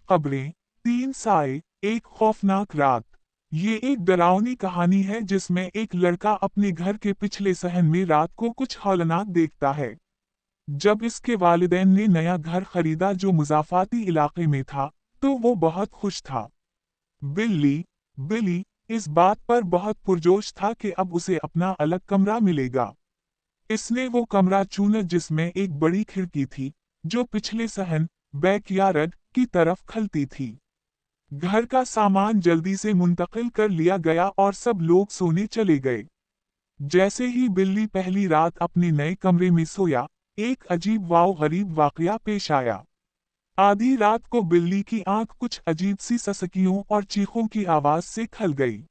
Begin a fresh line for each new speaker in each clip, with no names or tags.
कब्रें, 3 साए, एक खौफनाक रात। ये एक डरावनी कहानी है जिसमें एक लड़का अपने घर के पिछले सहन में रात को कुछ हौलनाक देखता है। जब इसके वालिदैन ने नया घर खरीदा जो मुज़ाफ़ाती इलाके में था, तो वो बहुत खुश था। बिल्ली इस बात पर बहुत पुरजोश था कि अब उसे अपना अलग कमरा मिलेगा। इसने वो कमरा चुना जिसमें एक बड़ी खिड़की थी, जो पिछले सहन बैकयार्ड की तरफ खलती थी। घर का सामान जल्दी से मुंतकिल कर लिया गया और सब लोग सोने चले गए। जैसे ही बिल्ली पहली रात अपने नए कमरे में सोया, एक अजीब गरीब वाकया पेश आया। आधी रात को बिल्ली की आंख कुछ अजीब सी ससकियों और चीखों की आवाज से खल गई।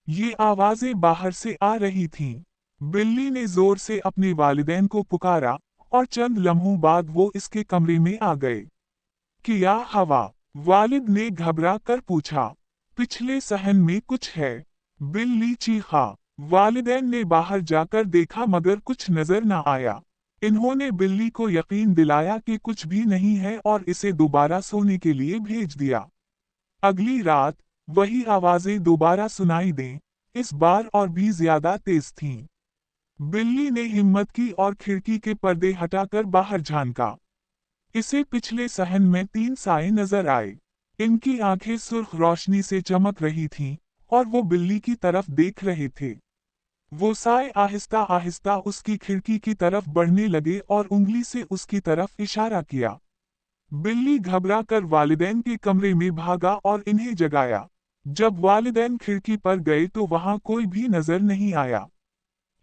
ये आवाजें बाहर से आ रही थीं। बिल्ली ने जोर से अपने वालिदैन को पुकारा और चंद लम्हों बाद वो इसके कमरे में आ गए। क्या हवा? वालिद ने घबरा कर पूछा। पिछले सहन में कुछ है, बिल्ली चीखा। वालिदैन ने बाहर जाकर देखा मगर कुछ नजर न आया। इन्होंने बिल्ली को यकीन दिलाया कि कुछ भी नहीं है और इसे दोबारा सोने के लिए भेज दिया। अगली रात वही आवाजें दोबारा सुनाई दें, इस बार और भी ज्यादा तेज थीं। बिल्ली ने हिम्मत की और खिड़की के पर्दे हटाकर बाहर झांका। इसे पिछले सहन में 3 साए नजर आए। इनकी आंखें सुर्ख रोशनी से चमक रही थीं और वो बिल्ली की तरफ देख रहे थे। वो साए आहिस्ता आहिस्ता उसकी खिड़की की तरफ बढ़ने लगे और उंगली से उसकी तरफ इशारा किया। बिल्ली घबरा कर वालिदैन के कमरे में भागा और इन्हें जगाया। जब वालिदैन खिड़की पर गए तो वहां कोई भी नजर नहीं आया।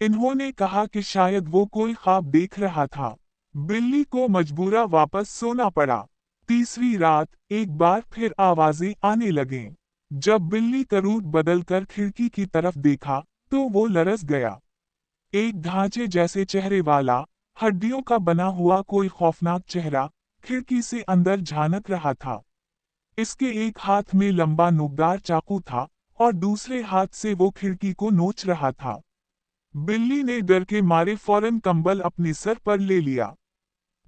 इन्होंने कहा कि शायद वो कोई ख्वाब देख रहा था। बिल्ली को मजबूरा वापस सोना पड़ा। तीसरी रात एक बार फिर आवाजें आने लगें। जब बिल्ली करूट बदलकर खिड़की की तरफ देखा, तो वो लरस गया। एक ढांचे जैसे चेहरे वाला, हड्डियों का बना हुआ कोई खौफनाक चेहरा, खिड़की से अंदर झांक रहा था। इसके एक हाथ में लंबा नोकदार चाकू था और दूसरे हाथ से वो खिड़की को नोच रहा था। बिल्ली ने डर के मारे फौरन कंबल अपने सर पर ले लिया।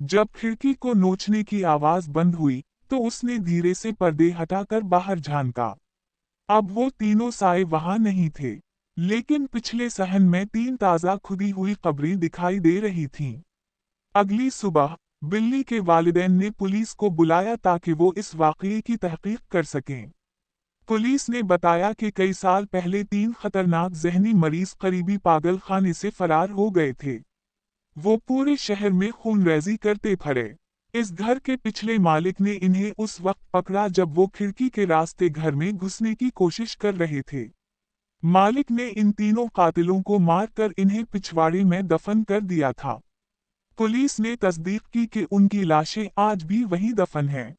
जब खिड़की को नोचने की आवाज बंद हुई, तो उसने धीरे से पर्दे हटाकर बाहर झांका। अब वो तीनों साए वहां नहीं थे, लेकिन पिछले सहन में 3 ताजा खुदी हुई कब्रें दिखाई दे रही थीं। अगली सुबह बिल्ली के वालिदैन ने पुलिस को बुलाया ताकि वो इस वाकये की तहकीक कर सकें। पुलिस ने बताया कि कई साल पहले 3 खतरनाक जहनी मरीज करीबी पागल खाने से फरार हो गए थे। वो पूरे शहर में खूनरेजी करते फिरे। इस घर के पिछले मालिक ने इन्हें उस वक्त पकड़ा जब वो खिड़की के रास्ते घर में घुसने की कोशिश कर रहे थे। मालिक ने इन तीनों कातिलों को मारकर इन्हें पिछवाड़े में दफन कर दिया था। पुलिस ने तस्दीक की कि उनकी लाशें आज भी वहीं दफन हैं।